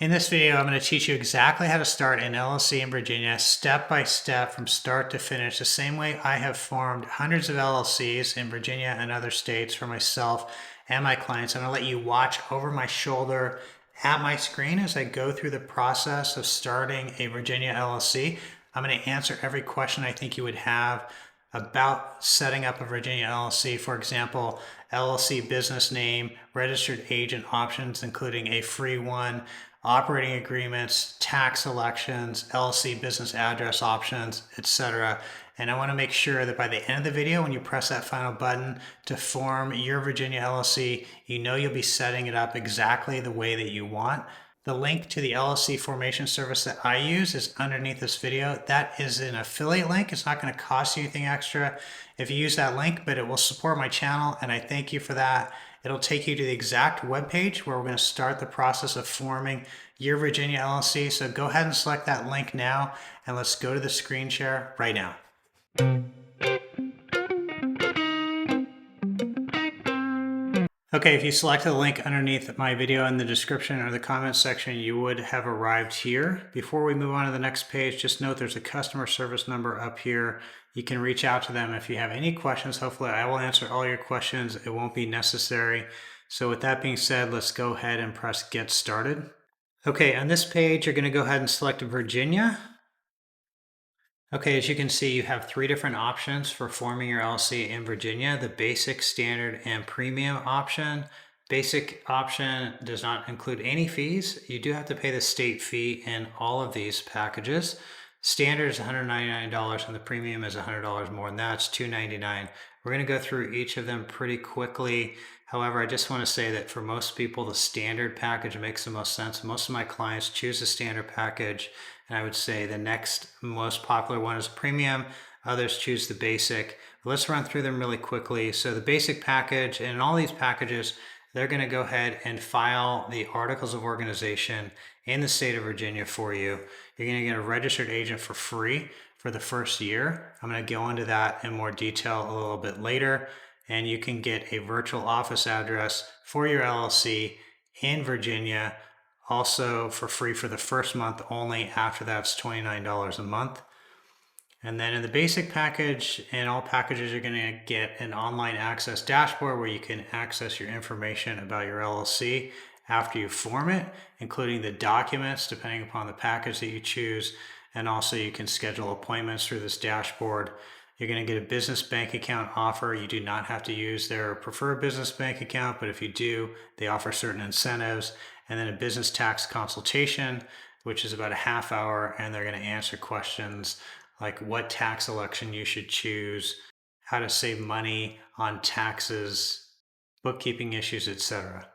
In this video, I'm going to teach you exactly how to start an LLC in Virginia step by step from start to finish, the same way I have formed hundreds of LLCs in Virginia and other states for myself and my clients. I'm going to let you watch over my shoulder at my screen as I go through the process of starting a Virginia LLC. I'm going to answer every question I think you would have about setting up a Virginia LLC. For example, LLC business name, registered agent options, including a free one, operating agreements, tax elections, LLC business address options, etc. And I want to make sure that by the end of the video, when you press that final button to form your Virginia LLC, you know you'll be setting it up exactly the way that you want. The link to the LLC formation service that I use is underneath this video. That is an affiliate link. It's not going to cost you anything extra if you use that link, but it will support my channel, and I thank you for that. It'll take you to the exact web page where we're going to start the process of forming your Virginia LLC. So go ahead and select that link now, and let's go to the screen share right now. Okay, if you selected the link underneath my video in the description or the comments section, you would have arrived here. Before we move on to the next page, just note there's a customer service number up here. You can reach out to them if you have any questions. Hopefully I will answer all your questions. It won't be necessary. So with that being said, let's go ahead and press get started. Okay, on this page, you're going to go ahead and select Virginia. Okay, as you can see, you have three different options for forming your LLC in Virginia: the basic, standard, and premium option. Basic option does not include any fees. You do have to pay the state fee in all of these packages. Standard is $199 and the premium is $100 more than that. It's $299. We're going to go through each of them pretty quickly. However, I just want to say that for most people, the standard package makes the most sense. Most of my clients choose the standard package, and I would say the next most popular one is premium. Others choose the basic. Let's run through them really quickly. So the basic package, and in all these packages, they're going to go ahead and file the articles of organization in the state of Virginia for you. You're going to get a registered agent for free for the first year. I'm going to go into that in more detail a little bit later. And you can get a virtual office address for your LLC in Virginia, also for free for the first month only. After that, it's $29 a month. And then in the basic package, and all packages, you're going to get an online access dashboard where you can access your information about your LLC after you form it, including the documents, depending upon the package that you choose. And also you can schedule appointments through this dashboard. You're going to get a business bank account offer. You do not have to use their preferred business bank account, but if you do, they offer certain incentives. And then a business tax consultation, which is about a half hour, and they're going to answer questions like what tax election you should choose, how to save money on taxes, bookkeeping issues, etc.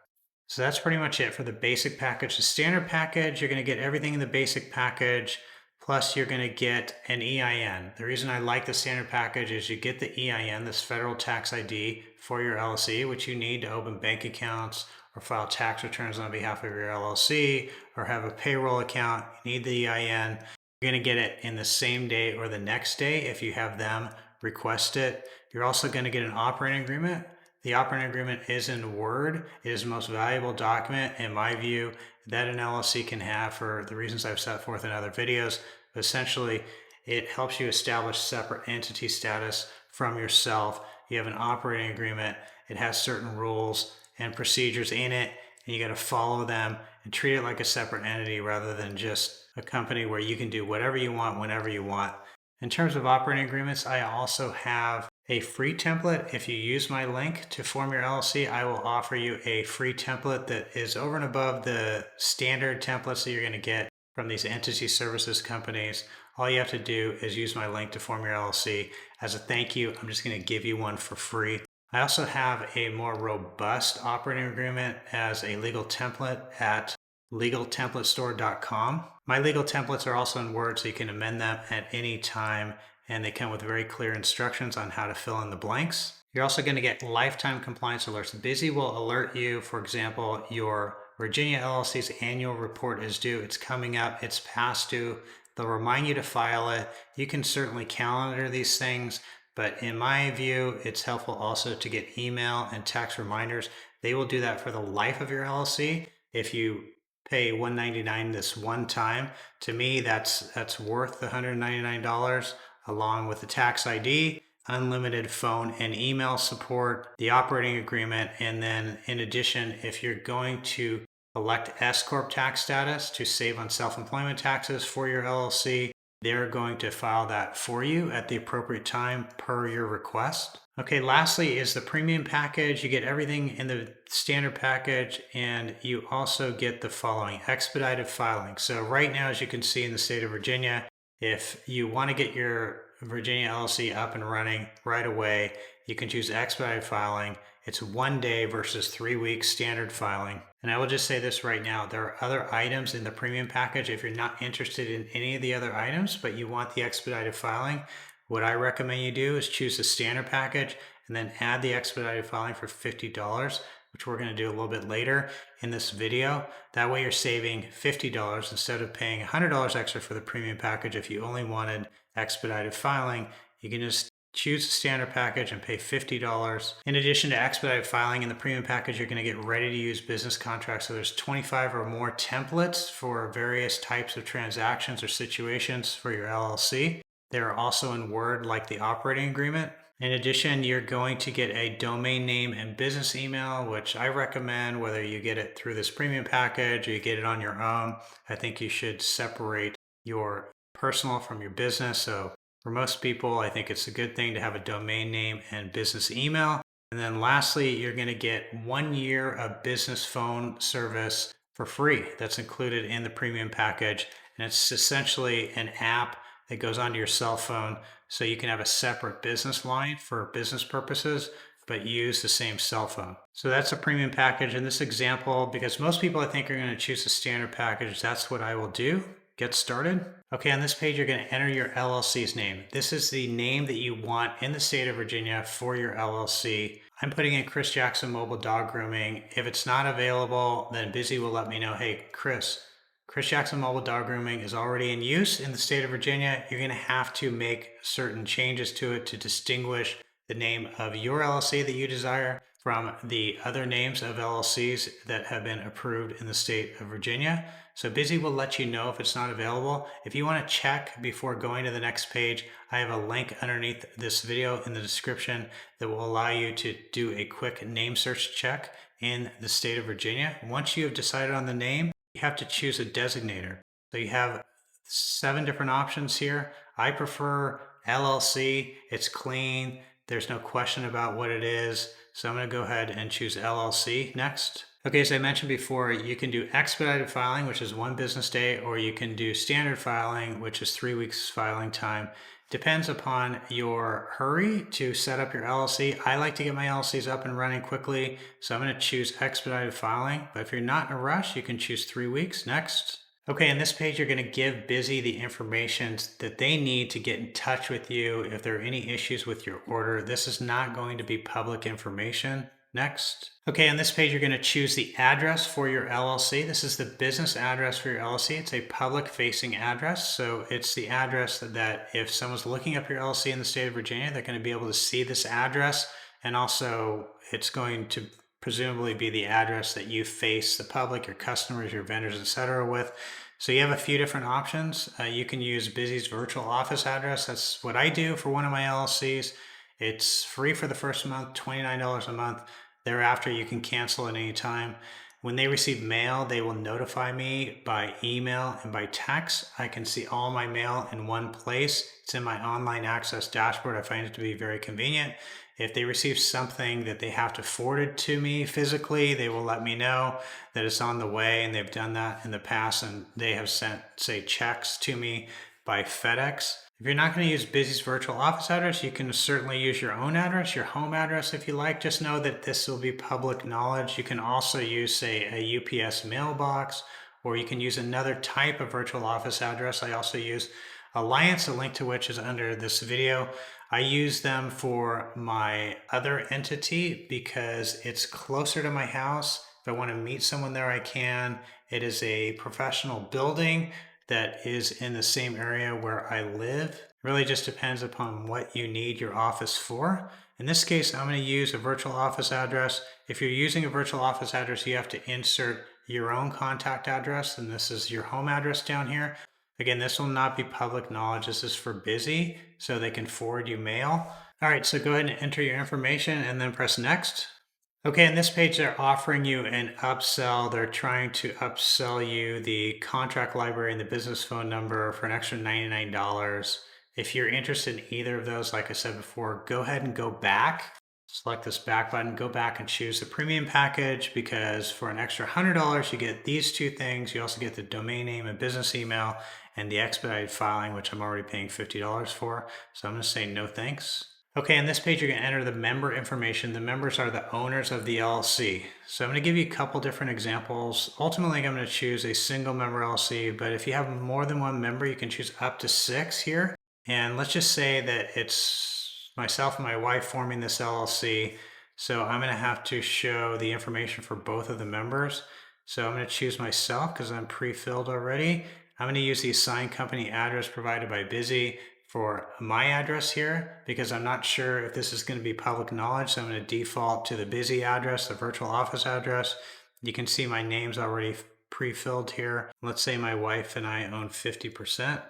So that's pretty much it for the basic package. The standard package, you're going to get everything in the basic package, plus you're going to get an EIN. The reason I like the standard package is you get the EIN, this federal tax ID for your LLC, which you need to open bank accounts or file tax returns on behalf of your LLC or have a payroll account. You need the EIN. You're going to get it in the same day or the next day if you have them request it. You're also going to get an operating agreement. The operating agreement is in Word. It is the most valuable document, in my view, that an LLC can have for the reasons I've set forth in other videos. But essentially, it helps you establish separate entity status from yourself. You have an operating agreement. It has certain rules and procedures in it, and you got to follow them and treat it like a separate entity rather than just a company where you can do whatever you want whenever you want. In terms of operating agreements, I also have a free template. If you use my link to form your LLC, I will offer you a free template that is over and above the standard templates that you're going to get from these entity services companies. All you have to do is use my link to form your LLC. As a thank you, I'm just going to give you one for free. I also have a more robust operating agreement as a legal template at legaltemplatestore.com. My legal templates are also in Word, so you can amend them at any time, and they come with very clear instructions on how to fill in the blanks. You're also going to get lifetime compliance alerts. Busy will alert you, for example, your Virginia LLC's annual report is due. It's coming up. It's past due. They'll remind you to file it. You can certainly calendar these things, but in my view, it's helpful also to get email and text reminders. They will do that for the life of your LLC. If you pay $199 this one time. To me, that's worth the $199, along with the tax ID, unlimited phone and email support, the operating agreement, and then in addition, if you're going to elect S Corp tax status to save on self-employment taxes for your LLC, they're going to file that for you at the appropriate time per your request. Okay, lastly is the premium package. You get everything in the standard package, and you also get the following: expedited filing. So right now, as you can see in the state of Virginia, if you want to get your Virginia LLC up and running right away, you can choose expedited filing. It's 1 day versus 3 weeks standard filing. And I will just say this right now, there are other items in the premium package. If you're not interested in any of the other items, but you want the expedited filing, what I recommend you do is choose the standard package and then add the expedited filing for $50, which we're going to do a little bit later in this video. That way you're saving $50 instead of paying $100 extra for the premium package. If you only wanted expedited filing, you can just choose the standard package and pay $50. In addition to expedited filing in the premium package, you're going to get ready to use business contracts. So there's 25 or more templates for various types of transactions or situations for your LLC. They're also in Word, like the operating agreement. In addition, you're going to get a domain name and business email, which I recommend whether you get it through this premium package or you get it on your own. I think you should separate your personal from your business. So for most people, I think it's a good thing to have a domain name and business email. And then lastly, you're going to get 1 year of business phone service for free. That's included in the premium package. And it's essentially an app that goes onto your cell phone, so you can have a separate business line for business purposes, but use the same cell phone. So that's a premium package. In this example, because most people I think are going to choose the standard package, that's what I will do. Get started. Okay, on this page, you're going to enter your LLC's name. This is the name that you want in the state of Virginia for your LLC. I'm putting in Chris Jackson Mobile Dog Grooming. If it's not available, then Busy will let me know, hey, Chris Jackson Mobile Dog Grooming is already in use in the state of Virginia. You're going to have to make certain changes to it to distinguish the name of your LLC that you desire from the other names of LLCs that have been approved in the state of Virginia. So Busy will let you know if it's not available. If you want to check before going to the next page, I have a link underneath this video in the description that will allow you to do a quick name search check in the state of Virginia. Once you have decided on the name, you have to choose a designator. So you have 7 different options here. I prefer LLC. It's clean. There's no question about what it is. So I'm going to go ahead and choose LLC next. Okay, as I mentioned before, you can do expedited filing, which is 1 business day, or you can do standard filing, which is 3 weeks filing time. Depends upon your hurry to set up your LLC. I like to get my LLCs up and running quickly, so I'm going to choose expedited filing. But if you're not in a rush, you can choose 3 weeks. Next. Okay, on this page, you're going to give Busy the information that they need to get in touch with you if there are any issues with your order. This is not going to be public information. Next. Okay, on this page, you're going to choose the address for your LLC. This is the business address for your LLC. It's a public-facing address, so it's the address that if someone's looking up your LLC in the state of Virginia, they're going to be able to see this address, and also it's going to presumably be the address that you face the public, your customers, your vendors, etc. with. So you have a few different options. You can use Busy's virtual office address. That's what I do for one of my LLCs. It's free for the first month, $29 a month. Thereafter, you can cancel at any time. When they receive mail, they will notify me by email and by text. I can see all my mail in one place. It's in my online access dashboard. I find it to be very convenient. If they receive something that they have to forward it to me physically, they will let me know that it's on the way, and they've done that in the past, and they have sent, say, checks to me by FedEx. If you're not going to use Busy's virtual office address, you can certainly use your own address, your home address if you like. Just know that this will be public knowledge. You can also use, say, a UPS mailbox, or you can use another type of virtual office address. I also use Alliance, a link to which is under this video. I use them for my other entity because it's closer to my house. If I want to meet someone there, I can. It is a professional building that is in the same area where I live. It really just depends upon what you need your office for. In this case, I'm going to use a virtual office address. If you're using a virtual office address, you have to insert your own contact address, and this is your home address down here. Again, this will not be public knowledge. This is for busy, so they can forward you mail. All right, so go ahead and enter your information and then press next. Okay, in this page, they're offering you an upsell. They're trying to upsell you the contract library and the business phone number for an extra $99. If you're interested in either of those, like I said before, go ahead and go back. Select this back button, go back and choose the premium package, because for an extra $100, you get these two things. You also get the domain name and business email and the expedited filing, which I'm already paying $50 for. So I'm going to say no thanks. Okay, on this page, you're going to enter the member information. The members are the owners of the LLC. So I'm going to give you a couple different examples. Ultimately, I'm going to choose a single member LLC, but if you have more than one member, you can choose up to 6 here. And let's just say that it's myself and my wife forming this LLC. So I'm going to have to show the information for both of the members. So I'm going to choose myself because I'm pre-filled already. I'm going to use the assigned company address provided by Busy for my address here, because I'm not sure if this is going to be public knowledge. So I'm going to default to the Busy address, the virtual office address. You can see my name's already pre-filled here. Let's say my wife and I own 50%.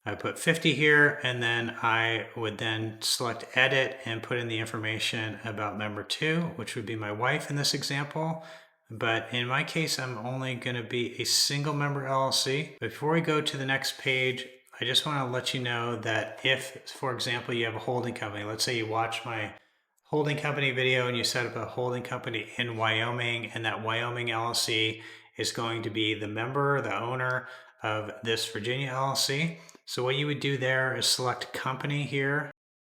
I put 50 here, and then I would then select edit and put in the information about member 2, which would be my wife in this example. But in my case, I'm only going to be a single member LLC. Before we go to the next page, I just want to let you know that if, for example, you have a holding company, let's say you watch my holding company video and you set up a holding company in Wyoming, and that Wyoming LLC is going to be the member, the owner of this Virginia LLC. So what you would do there is select company here.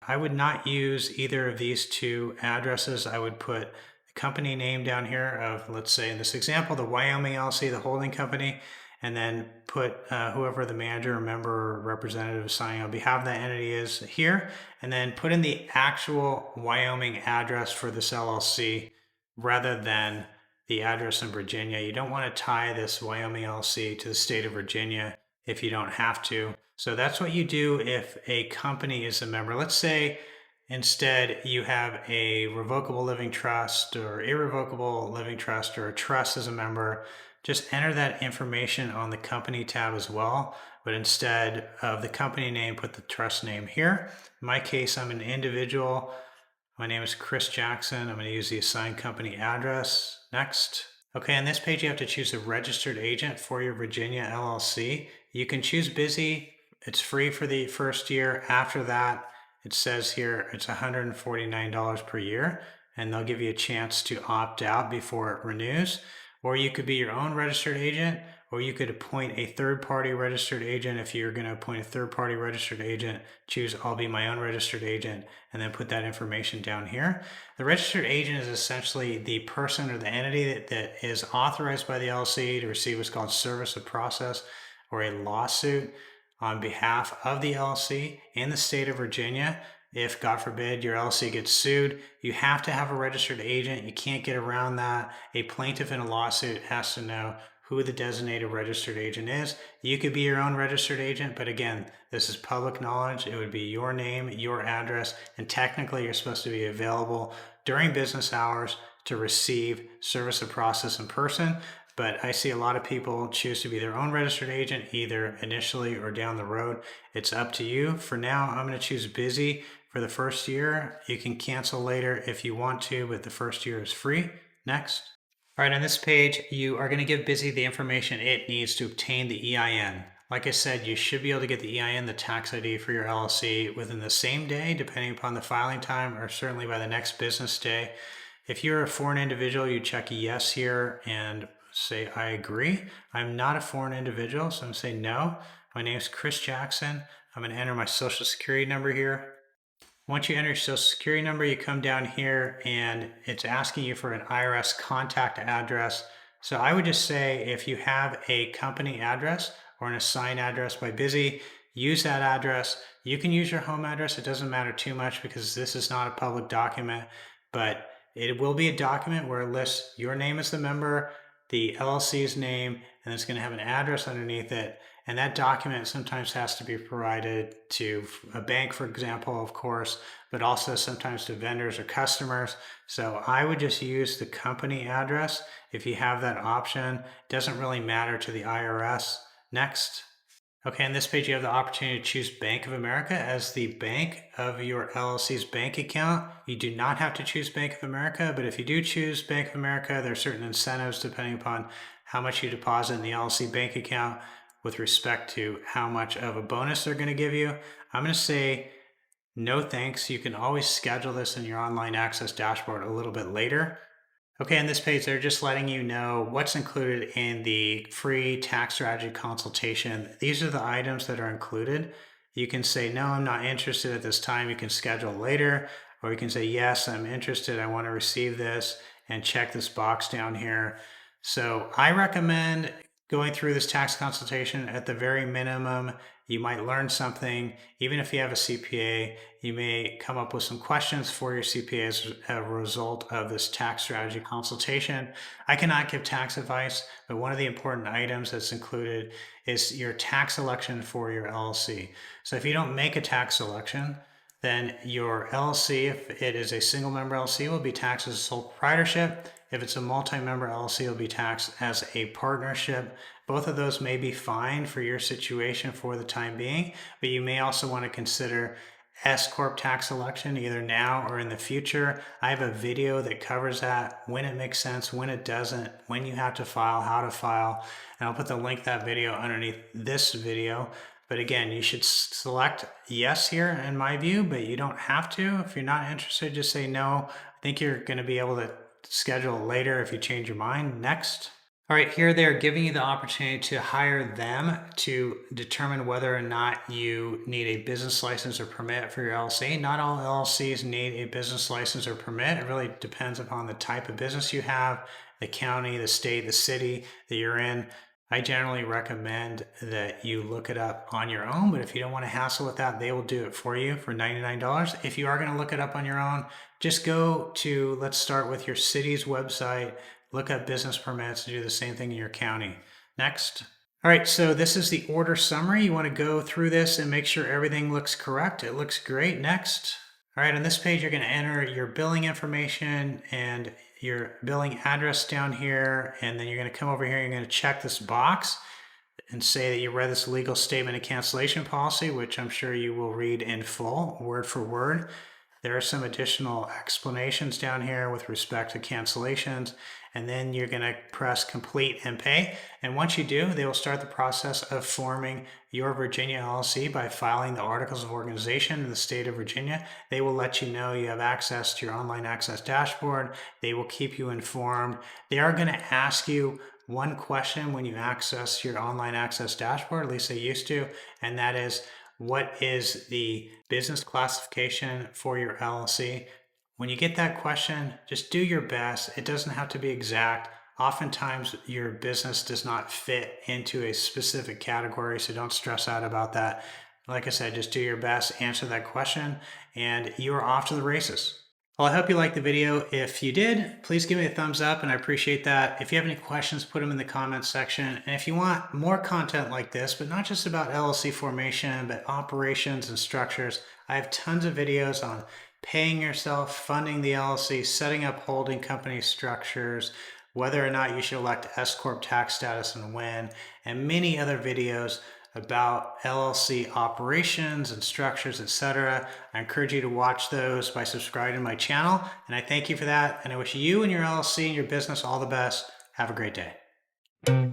I would not use either of these two addresses. I would put the company name down here of, let's say in this example, the Wyoming LLC, the holding company, and then put whoever the manager or member or representative signing on behalf of that entity is here, and then put in the actual Wyoming address for this LLC rather than the address in Virginia. You don't want to tie this Wyoming LLC to the state of Virginia if you don't have to. So that's what you do if a company is a member. Let's say instead you have a revocable living trust or irrevocable living trust or a trust as a member. Just enter that information on the company tab as well, but instead of the company name, put the trust name here. In my case, I'm an individual. My name is Chris Jackson. I'm going to use the assigned company address. Next. Okay, on this page, you have to choose a registered agent for your Virginia LLC. You can choose Busy. It's free for the first year. After that, it says here it's $149 per year, and they'll give you a chance to opt out before it renews. Or you could be your own registered agent, or you could appoint a third-party registered agent. If you're going to appoint a third-party registered agent, choose I'll be my own registered agent, and then put that information down here. The registered agent is essentially the person or the entity that is authorized by the LLC to receive what's called service of process or a lawsuit on behalf of the LLC in the state of Virginia. If, God forbid, your LLC gets sued, you have to have a registered agent. You can't get around that. A plaintiff in a lawsuit has to know who the designated registered agent is. You could be your own registered agent, but again, this is public knowledge. It would be your name, your address, and technically you're supposed to be available during business hours to receive service of process in person. But I see a lot of people choose to be their own registered agent, either initially or down the road. It's up to you. For now, I'm going to choose Busy for the first year. You can cancel later if you want to, but the first year is free. Next. All right, on this page, you are going to give Busy the information it needs to obtain the EIN. Like I said, you should be able to get the EIN, the tax ID for your LLC within the same day, depending upon the filing time, or certainly by the next business day. If you're a foreign individual, you check yes here and say, I agree. I'm not a foreign individual, so I'm going to say no. My name is Chris Jackson. I'm going to enter my social security number here. Once you enter your social security number, you come down here and it's asking you for an IRS contact address. So I would just say if you have a company address or an assigned address by Busy, use that address. You can use your home address. It doesn't matter too much because this is not a public document, but it will be a document where it lists your name as the member, the LLC's name, and it's going to have an address underneath it. And that document sometimes has to be provided to a bank, for example, of course, but also sometimes to vendors or customers. So I would just use the company address if you have that option. It doesn't really matter to the IRS. Next. Okay, on this page, you have the opportunity to choose Bank of America as the bank of your LLC's bank account. You do not have to choose Bank of America, but if you do choose Bank of America, there are certain incentives depending upon how much you deposit in the LLC bank account with respect to how much of a bonus they're going to give you. I'm going to say no thanks. You can always schedule this in your online access dashboard a little bit later. Okay, on this page, they're just letting you know what's included in the free tax strategy consultation. These are the items that are included. You can say, no, I'm not interested at this time. You can schedule later, or you can say, yes, I'm interested. I want to receive this, and check this box down here. So I recommend going through this tax consultation. At the very minimum, you might learn something. Even if you have a CPA, you may come up with some questions for your CPA as a result of this tax strategy consultation. I cannot give tax advice, but one of the important items that's included is your tax election for your LLC. So if you don't make a tax election, then your LLC, if it is a single member LLC, will be taxed as a sole proprietorship. If it's a multi-member LLC, it'll be taxed as a partnership. Both of those may be fine for your situation for the time being, but you may also want to consider S-Corp tax election either now or in the future. I have a video that covers that, when it makes sense, when it doesn't, when you have to file, how to file, and I'll put the link to that video underneath this video. But again, you should select yes here in my view, but you don't have to. If you're not interested, just say no. I think you're going to be able to schedule later if you change your mind. Next. All right, here they're giving you the opportunity to hire them to determine whether or not you need a business license or permit for your LLC. Not all LLCs need a business license or permit. It really depends upon the type of business you have, the county, the state, the city that you're in. I generally recommend that you look it up on your own, but if you don't want to hassle with that, they will do it for you for $99. If you are going to look it up on your own, just go to, let's start with your city's website, look up business permits, and do the same thing in your county. Next. All right, so this is the order summary. You want to go through this and make sure everything looks correct. It looks great. Next. All right, on this page, you're going to enter your billing information and your billing address down here, and then you're going to come over here, you're going to check this box and say that you read this legal statement of cancellation policy, which I'm sure you will read in full, word for word. There are some additional explanations down here with respect to cancellations, and then you're going to press complete and pay. And once you do, they will start the process of forming your Virginia LLC by filing the articles of organization in the state of Virginia. They will let you know you have access to your online access dashboard. They will keep you informed. They are going to ask you one question when you access your online access dashboard, at least they used to, and that is, what is the business classification for your LLC? When you get that question, just do your best. It doesn't have to be exact. Oftentimes, your business does not fit into a specific category, so don't stress out about that. Like I said, just do your best, answer that question, and you are off to the races. Well, I hope you liked the video. If you did, please give me a thumbs up, and I appreciate that. If you have any questions, put them in the comments section. And if you want more content like this, but not just about LLC formation, but operations and structures, I have tons of videos on paying yourself, funding the LLC, setting up holding company structures, whether or not you should elect S-Corp tax status and when, and many other videos about LLC operations and structures, etc. I encourage you to watch those by subscribing to my channel, and I thank you for that, and I wish you and your LLC and your business all the best. Have a great day.